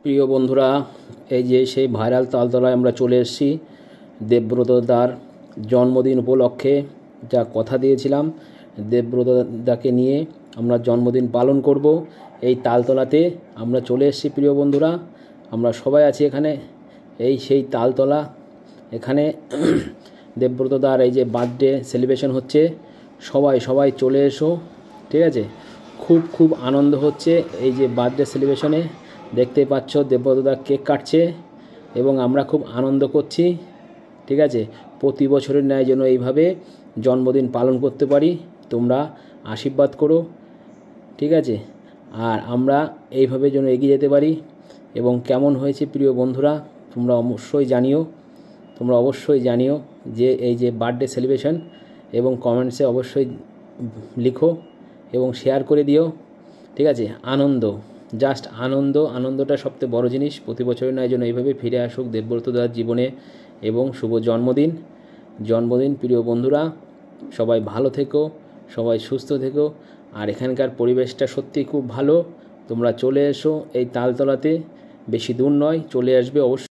প্রিয় বন্ধুরা, এই যে সেই ভাইরাল তালতলায় আমরা চলে এসেছি দেবব্রত দার জন্মদিন উপলক্ষে। যা কথা দিয়েছিলাম, দেবব্রত দাকে নিয়ে আমরা জন্মদিন পালন করব। এই তালতলাতে আমরা চলে এসেছি প্রিয় বন্ধুরা, আমরা সবাই আছি এখানে। এই সেই তালতলা, এখানে দেবব্রত দার এই যে বার্থডে সেলিব্রেশন হচ্ছে। সবাই চলে এসো, ঠিক আছে। খুব আনন্দ হচ্ছে এই যে বার্থডে সেলিব্রেশনে। দেখতে পাচ্ছ দেবব্রত দা কেক কাটছে এবং আমরা খুব আনন্দ করছি, ঠিক আছে। প্রতি বছরের ন্যায় যেন এইভাবে জন্মদিন পালন করতে পারি, তোমরা আশীর্বাদ করো, ঠিক আছে। আর আমরা এইভাবে যেন এগিয়ে যেতে পারি। এবং কেমন হয়েছে প্রিয় বন্ধুরা তোমরা অবশ্যই জানিও যে এই যে বার্থডে সেলিব্রেশন, এবং কমেন্টসে অবশ্যই লিখো এবং শেয়ার করে দিও, ঠিক আছে। জাস্ট আনন্দটা সবথেকে বড় জিনিস। প্রতি বছরের নয় যেন এইভাবে ফিরে আসুক দেবব্রত দার জীবনে এবং শুভ জন্মদিন প্রিয় বন্ধুরা। সবাই ভালো থেকো, সবাই সুস্থ থেকো। আর এখানকার পরিবেশটা সত্যি খুব ভালো। তোমরা চলে এসো এই তালতলাতে, বেশি দূর নয়, চলে আসবে অবশ্যই।